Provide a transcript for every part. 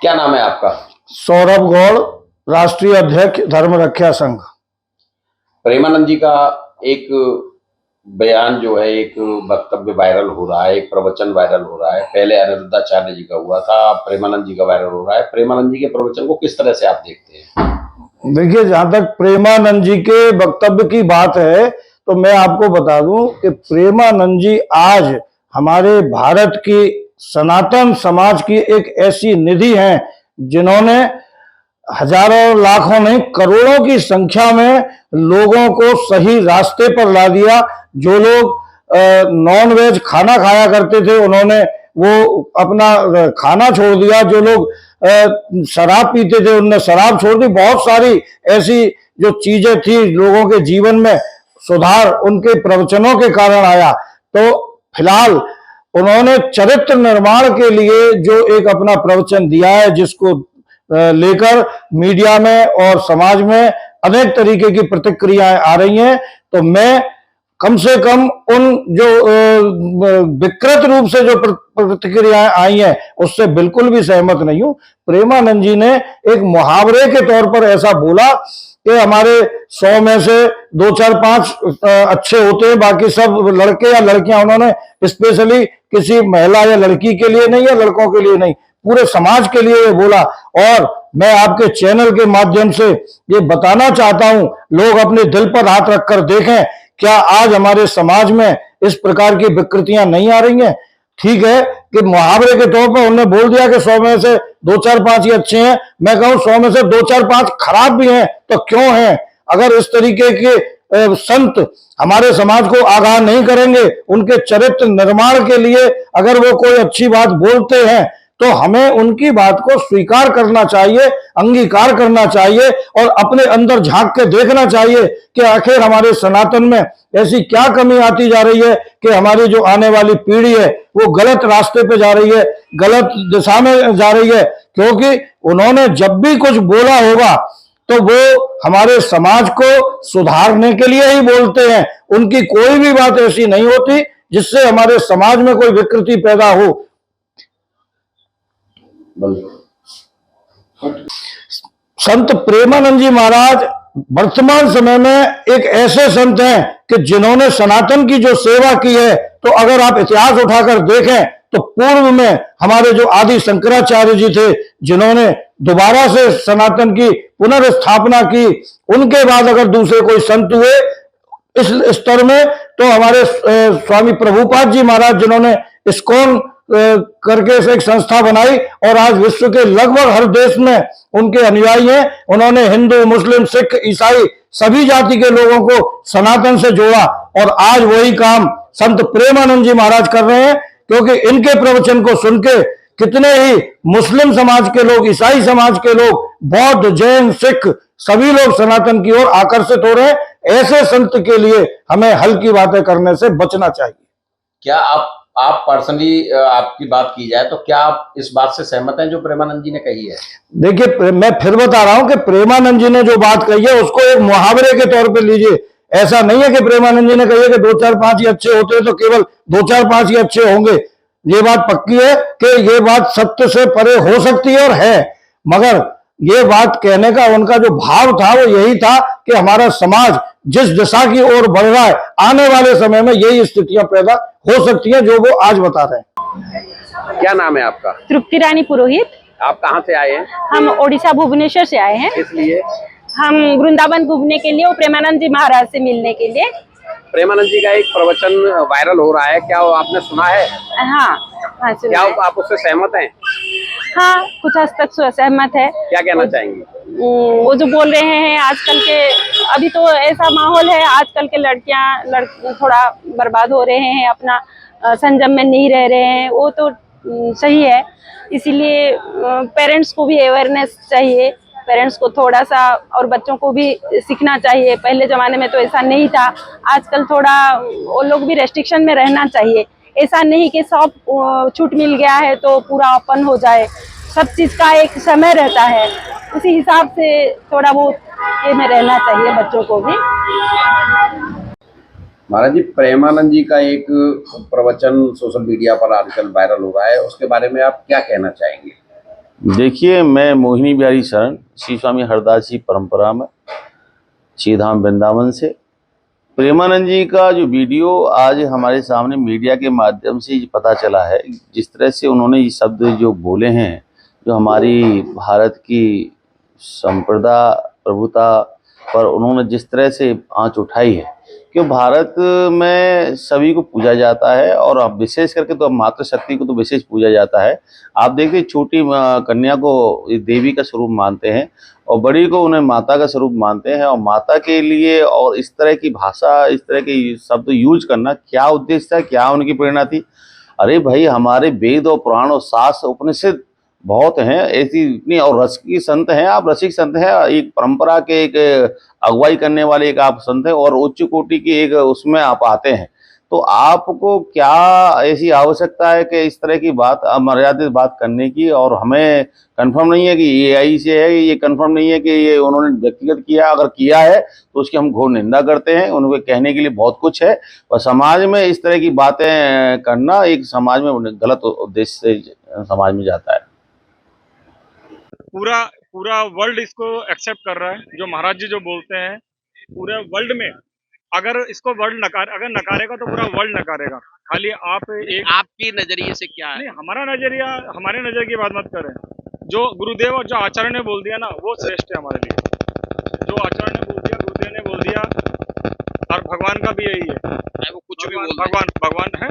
क्या नाम है आपका? सौरभ गौड़, राष्ट्रीय अध्यक्ष धर्म रक्षा संघ। प्रेमानंद जी का एक बयान जो है, एक वक्तव्य वायरल हो रहा है, एक प्रवचन वायरल हो रहा है। पहले अनिरुद्धाचार्य जी का हुआ था, अब प्रेमानंद जी का वायरल हो रहा है। प्रेमानंद जी के प्रवचन को किस तरह से आप देखते हैं? देखिए, जहां तक प्रेमानंद जी के वक्तव्य की बात है तो मैं आपको बता दूं कि प्रेमानंद जी आज हमारे भारत की सनातन समाज की एक ऐसी निधि हैं जिन्होंने हजारों लाखों नहीं करोड़ों की संख्या में लोगों को सही रास्ते पर ला दिया। जो लोग नॉन वेज खाना खाया करते थे उन्होंने वो अपना खाना छोड़ दिया। जो लोग शराब पीते थे उन्होंने शराब छोड़ दी। बहुत सारी ऐसी जो चीजें थी लोगों के जीवन में सुधार उनके प्रवचनों के कारण आया। तो फिलहाल उन्होंने चरित्र निर्माण के लिए जो एक अपना प्रवचन दिया है, जिसको लेकर मीडिया में और समाज में अनेक तरीके की प्रतिक्रियाएं आ रही हैं, तो मैं कम से कम उन जो विकृत रूप से जो प्रतिक्रियाएं आई हैं उससे बिल्कुल भी सहमत नहीं हूं। प्रेमानंद जी ने एक मुहावरे के तौर पर ऐसा बोला कि हमारे 100 में से 2 4 5 अच्छे होते हैं, बाकी सब लड़के या लड़कियां। उन्होंने स्पेशली किसी महिला या लड़की के लिए नहीं या लड़कों के लिए नहीं, पूरे समाज के लिए ये बोला। और मैं आपके चैनल के माध्यम से ये बताना चाहता हूं, लोग अपने दिल पर हाथ रखकर देखें, क्या आज हमारे समाज में इस प्रकार की विकृतियां नहीं आ रही हैं? ठीक है कि मुहावरे के तौर पर उन्होंने बोल दिया कि 100 में से 2 4 5 ही अच्छे हैं। मैं कहूं 100 में से 2 4 5 खराब भी हैं, तो क्यों हैं? अगर इस तरीके के संत हमारे समाज को आगाह नहीं करेंगे, उनके चरित्र निर्माण के लिए अगर वो कोई अच्छी बात बोलते हैं तो हमें उनकी बात को स्वीकार करना चाहिए, अंगीकार करना चाहिए और अपने अंदर झांक के देखना चाहिए कि आखिर हमारे सनातन में ऐसी क्या कमी आती जा रही है कि हमारी जो आने वाली पीढ़ी है वो गलत रास्ते पे जा रही है, गलत दिशा में जा रही है। क्योंकि उन्होंने जब भी कुछ बोला होगा तो वो हमारे समाज को सुधारने के लिए ही बोलते हैं। उनकी कोई भी बात ऐसी नहीं होती जिससे हमारे समाज में कोई विकृति पैदा हो। संत प्रेमानंद जी महाराज वर्तमान समय में एक ऐसे संत हैं कि जिन्होंने सनातन की जो सेवा की है, तो अगर आप इतिहास उठाकर देखें तो पूर्व में हमारे जो आदि शंकराचार्य जी थे, जिन्होंने दोबारा से सनातन की पुनर्स्थापना की, उनके बाद अगर दूसरे कोई संत हुए इस स्तर में तो हमारे स्वामी प्रभुपाद जी महाराज, जिन्होंने इस्कॉन करके एक संस्था बनाई और आज विश्व के लगभग हर देश में उनके अनुयायी हैं। उन्होंने हिंदू, मुस्लिम, सिख, ईसाई सभी जाति के लोगों को सनातन से जोड़ा और आज वही काम संत प्रेमानंद जी महाराज कर रहे हैं। क्योंकि इनके प्रवचन को सुन के कितने ही मुस्लिम समाज के लोग, ईसाई समाज के लोग, बौद्ध, जैन, सिख सभी लोग सनातन की ओर आकर्षित हो रहे हैं। ऐसे संत के लिए हमें हल्की बातें करने से बचना चाहिए। क्या आप पर्सनली आपकी बात की जाए तो क्या आप इस बात से सहमत हैं जो प्रेमानंद जी ने कही है? देखिए, मैं फिर बता रहा हूं कि प्रेमानंद जी ने जो बात कही है उसको एक मुहावरे के तौर पे लीजिए। ऐसा नहीं है कि प्रेमानंद जी ने कही है कि 2 4 5 ही अच्छे होते हैं तो केवल 2 4 5 ही अच्छे होंगे। ये बात पक्की है कि ये बात सत्य से परे हो सकती है और है, मगर ये बात कहने का उनका जो भाव था वो यही था कि हमारा समाज जिस दिशा की ओर बढ़ रहा है, आने वाले समय में यही स्थितियां पैदा हो सकती हैं जो वो आज बता रहे हैं। क्या नाम है आपका? तृप्ति रानी पुरोहित। आप कहाँ से आए हैं? हम ओडिशा भुवनेश्वर से आए हैं। इसलिए हम वृंदावन घूमने के लिए और प्रेमानंद जी महाराज से मिलने के लिए। प्रेमानंद जी का एक प्रवचन वायरल हो रहा है, क्या वो आपने सुना है? हाँ, सुना क्या है। आप उससे सहमत हैं? हाँ, कुछ हद तक सहमत है। क्या कहना चाहेंगे? वो जो बोल रहे हैं आजकल के, अभी तो ऐसा माहौल है, आजकल के लड़कियां थोड़ा बर्बाद हो रहे हैं, अपना संयम में नहीं रह रहे हैं, वो तो सही है। इसीलिए पेरेंट्स को भी अवेयरनेस चाहिए, पेरेंट्स को थोड़ा सा और बच्चों को भी सीखना चाहिए। पहले ज़माने में तो ऐसा नहीं था, आजकल थोड़ा वो लोग भी रेस्ट्रिक्शन में रहना चाहिए। ऐसा नहीं कि सब छूट मिल गया है तो पूरा ओपन हो जाए, सब चीज़ का एक समय रहता है, उसी हिसाब से थोड़ा बहुत ये में रहना चाहिए बच्चों को भी। महाराज जी, प्रेमानंद जी का एक प्रवचन सोशल मीडिया पर आजकल वायरल हो रहा है, उसके बारे में आप क्या कहना चाहेंगे? देखिए, मैं मोहिनी बिहारी शरण श्री स्वामी हरदास जी परंपरा में श्री धाम वृंदावन से प्रेमानंद जी का जो वीडियो आज हमारे सामने मीडिया के माध्यम से पता चला है, जिस तरह से उन्होंने ये शब्द जो बोले हैं, जो हमारी भारत की संप्रदा प्रभुता पर उन्होंने जिस तरह से आंच उठाई है कि भारत में सभी को पूजा जाता है और अब विशेष करके तो मातृशक्ति को तो विशेष पूजा जाता है। आप देखिए, छोटी कन्या को ये देवी का स्वरूप मानते हैं और बड़ी को उन्हें माता का स्वरूप मानते हैं, और माता के लिए और इस तरह की भाषा, इस तरह के शब्द यूज करना क्या उद्देश्य था, क्या उनकी प्रेरणा थी? अरे भाई, हमारे वेद और पुराण और शास्त्र उपनिषद बहुत हैं ऐसी इतनी, और रसिक संत हैं, आप रसिक संत हैं, एक परंपरा के एक अगुवाई करने वाले एक आप संत हैं और उच्च कोटि की एक उसमें आप आते हैं। तो आपको क्या ऐसी आवश्यकता है कि इस तरह की बात, अमर्यादित बात करने की? और हमें कंफर्म नहीं है कि ये एआई से है, ये कंफर्म नहीं है कि ये उन्होंने व्यक्तिगत किया। अगर किया है तो उसकी हम घोर निंदा करते हैं। उनके कहने के लिए बहुत कुछ है, और समाज में इस तरह की बातें करना एक समाज में गलत उद्देश्य से समाज में जाता है। पूरा पूरा वर्ल्ड इसको एक्सेप्ट कर रहा है। जो महाराज जी जो बोलते हैं, पूरे वर्ल्ड में अगर इसको वर्ल्ड अगर नकारेगा तो पूरा वर्ल्ड नकारेगा। खाली आप एक आपके नजरिए से क्या है? नहीं, हमारा नजरिया, हमारे नजर की बात मत करें। जो गुरुदेव और जो आचार्य ने बोल दिया ना, वो श्रेष्ठ है हमारे लिए। जो आचार्य ने बोल दिया, गुरुदेव ने बोल दिया, और भगवान का भी यही है। चाहे वो कुछ भी बोल दें, भगवान है,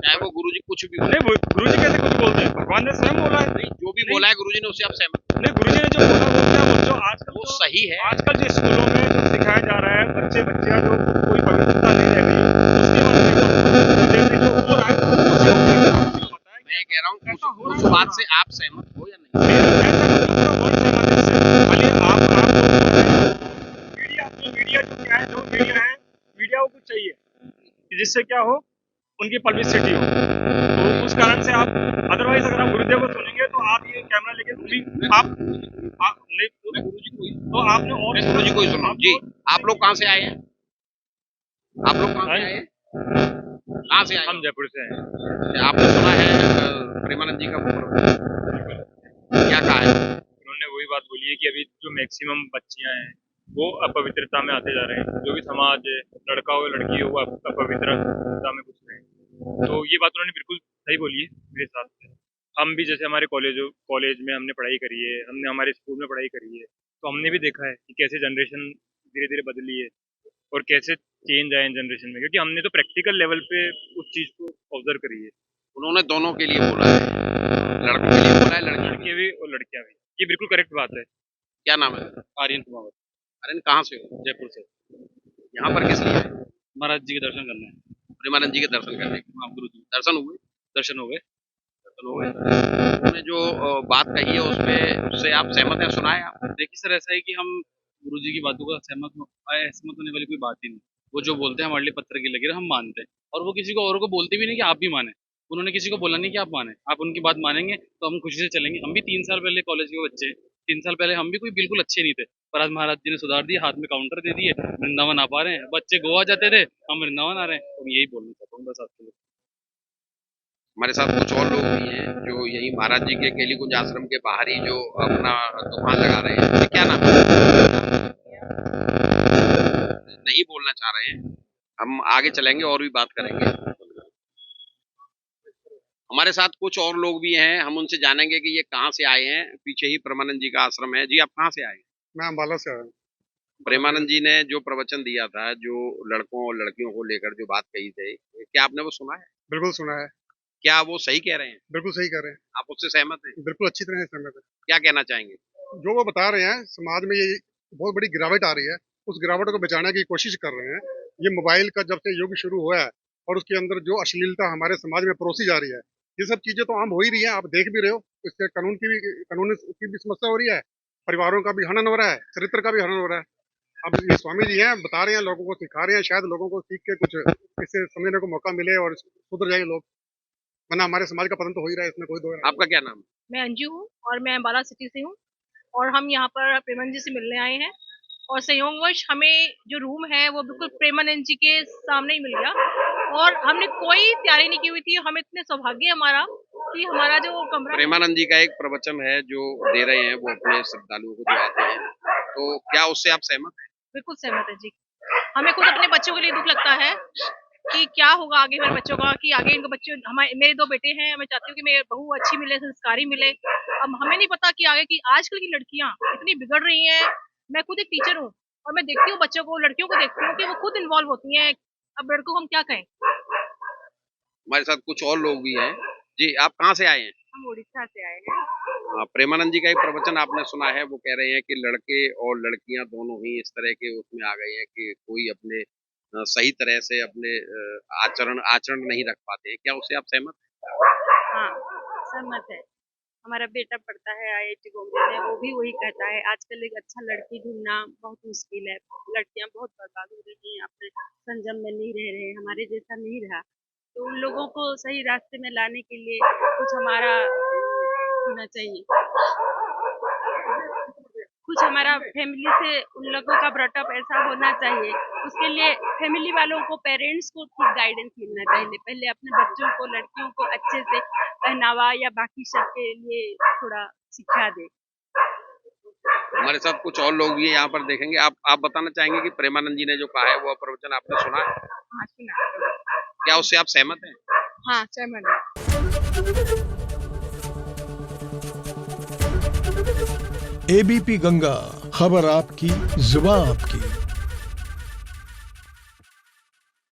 चाहे वो गुरुजी कुछ भी बोले। नहीं गुरु जी कैसे कुछ बोलते हैं? भगवान ने स्वयं बोला है। नहीं, जो भी बोला है गुरुजी ने उससे आप सहमत? नहीं, गुरु जी ने जो बोला वो क्या, जो आजकल वो सही है। आजकल जो स्कूलों में जो सिखाया जा रहा है, बच्चियां जो कोई पवित्रता नहीं रह गई, उसके बारे में जो हो रहा है मैं कह रहा हूँ उस बात से आप सहमत हो या नहीं? मीडिया जो क्या है, जो मीडिया को कुछ चाहिए कि जिससे क्या हो, उनकी पब्लिसिटी हो। तो उस कारण से आप, अदरवाइज अगर आप गुरुदेव को सुनेंगे तो आप ये कैमरा लेके भी आप नहीं, गुरुजी को तो आपने और गुरुजी को ही सुना जी। आप लोग कहाँ से आए हैं? आप लोग कहाँ से आए हैं? कहाँ से आए? हम जयपुर से हैं। आपने सुना है प्रेमानंद जी का क्या कहा है? उन्होंने वही बात बोली है कि अभी जो मैक्सिमम बच्चियां हैं वो अपवित्रता में आते जा रहे हैं। जो भी समाज है, लड़का हो लड़की हो, वो अपवित्रता में घुस रहे हैं। तो ये बात उन्होंने बिल्कुल सही बोली है मेरे हिसाब से। हम भी जैसे हमारे कॉलेज में हमने पढ़ाई करी है, हमने हमारे स्कूल में पढ़ाई करी है, तो हमने भी देखा है कि कैसे जनरेशन धीरे धीरे बदली है और कैसे चेंज आए जनरेशन में, क्योंकि हमने तो प्रैक्टिकल लेवल पे उस चीज को ऑब्जर्व करी है। उन्होंने दोनों के लिए बोला है, लड़कों के लिए बोला है, लड़के भी और लड़कियां भी। ये बिल्कुल करेक्ट बात है। क्या नाम है? आर्यन कुमार। अरे कहाँ से हो? जयपुर से। यहाँ पर किस लिए आए? महाराज जी के दर्शन करने हैं। प्रेमानंद जी के दर्शन करने? हाँ, गुरु जी दर्शन हुए? दर्शन हो गए। दर्शन हो गए। उन्होंने जो बात कही है उससे आप सहमत हैं? सुना है आप? देखिए सर, ऐसा है कि हम गुरुजी की बातों का सहमत होने वाली कोई बात ही नहीं। वो जो बोलते हैं हमारे लिए पत्थर की लकीर, हम मानते हैं। और वो किसी को और को बोलते भी नहीं कि आप भी माने। उन्होंने किसी को बोला नहीं कि आप माने, आप उनकी बात मानेंगे तो हम खुशी से चलेंगे। हम भी 3 साल पहले कॉलेज के बच्चे, 3 साल पहले हम भी कोई बिल्कुल अच्छे नहीं थे, पर आज महाराज जी ने सुधार दिया, हाथ में काउंटर दे दिए, वृंदावन आ पा रहे हैं। बच्चे गोवा जाते थे, हम वृंदावन आ रहे हैं। तो यही बोलना चाहता हूँ बस आपके लिए। हमारे साथ कुछ और लोग भी हैं जो यही महाराज जी के केली कुंज आश्रम के बाहर ही जो अपना दुकान लगा रहे हैं। क्या नाम है? नहीं बोलना चाह रहे हैं। हम आगे चलेंगे और भी बात करेंगे। हमारे साथ कुछ और लोग भी हैं, हम उनसे जानेंगे कि ये कहाँ से आए हैं। पीछे ही प्रेमानंद जी का आश्रम है। जी, आप कहाँ से आए? मैं अम्बाला से आया हूँ। प्रेमानंद जी ने जो प्रवचन दिया था, जो लड़कों और लड़कियों को लेकर जो बात कही थी, क्या आपने वो सुना है? बिल्कुल सुना है। क्या वो सही कह रहे हैं? बिल्कुल सही कह रहे हैं। आप उससे सहमत हैं? बिल्कुल अच्छी तरह से सहमत है। क्या कहना चाहेंगे? जो वो बता रहे हैं, समाज में ये बहुत बड़ी गिरावट आ रही है, उस गिरावट को बचाने की कोशिश कर रहे हैं। ये मोबाइल का जब से युग शुरू हुआ है और उसके अंदर जो अश्लीलता हमारे समाज में परोसी जा रही है, ये सब चीजें तो आम हो ही रही है, आप देख भी रहे हो। इससे कानून की भी समस्या हो रही है, परिवारों का भी हनन हो रहा है, चरित्र का भी हनन हो रहा है। अब ये स्वामी जी हैं, बता रहे हैं, लोगों को सिखा रहे हैं, शायद लोगों को सीख के कुछ इससे समझने को मौका मिले और सुधर जाए लोग, वरना हमारे समाज का पतन तो हो ही रहा है, इसमें कोई दो राय नहीं। आपका क्या नाम है? मैं अंजू हूँ और मैं अम्बाला सिटी से हूँ और हम यहाँ पर प्रेमानंद जी से मिलने आए हैं और संयोगवश हमें जो रूम है वो बिल्कुल प्रेमानंद जी के सामने ही मिल गया। और हमने कोई तैयारी नहीं की हुई थी। हम इतने सौभाग्य है हमारा कि हमारा जो कमरा प्रेमानंद जी का एक प्रवचन है जो दे रहे हैं वो अपने श्रद्धालुओं को जो आते हैं, तो क्या उससे आप सहमत हैं? बिल्कुल सहमत है जी। हमें खुद अपने बच्चों के लिए दुख लगता है कि क्या होगा आगे मेरे बच्चों का, कि आगे इनको बच्चे, हमारे मेरे 2 बेटे हैं, मैं चाहती हूँ कि मेरी बहू अच्छी मिले, संस्कारी मिले। अब हमें नहीं पता कि आगे की आजकल की लड़कियां इतनी बिगड़ रही हैं। मैं खुद एक टीचर हूँ और मैं देखती हूँ बच्चों को, लड़कियों को देखती हूँ कि वो खुद इन्वॉल्व होती हैं। अब लड़कों को हम क्या कहें। हमारे साथ कुछ और लोग भी हैं। जी, आप कहाँ से आए हैं? हम उड़ीसा से आए हैं। प्रेमानंद जी का एक प्रवचन आपने सुना है, वो कह रहे हैं कि लड़के और लड़कियां दोनों ही इस तरह के उसमें आ गए हैं कि कोई अपने सही तरह से अपने आचरण नहीं रख पाते। क्या उससे आप सहमत हैं? हाँ, सहमत है। हमारा बेटा पढ़ता है IIT बॉम्बे में, वो भी वही कहता है आजकल एक अच्छा लड़की ढूंढना बहुत मुश्किल है। लड़कियां बहुत बर्बाद हो रही हैं, अपने संयम में नहीं रह रहे, हमारे जैसा नहीं रहा। तो उन लोगों को सही रास्ते में लाने के लिए कुछ हमारा होना चाहिए, कुछ हमारा फैमिली से उन लोगों का ब्रॉटअप ऐसा होना चाहिए। उसके लिए फैमिली वालों को, पेरेंट्स को ठीक गाइडेंस मिलना चाहिए। पहले अपने बच्चों को, लड़कियों को अच्छे से पहनावा या बाकी सब के लिए थोड़ा शिक्षा दे। हमारे साथ कुछ और लोग भी हैं, यहाँ पर देखेंगे। आप बताना चाहेंगे कि प्रेमानंद जी ने जो कहा है वो प्रवचन आपने सुना है? हाँ, सुना। क्या उससे आप सहमत हैं? हाँ, सहमत है। ABP गंगा, खबर आपकी, जुबान आपकी।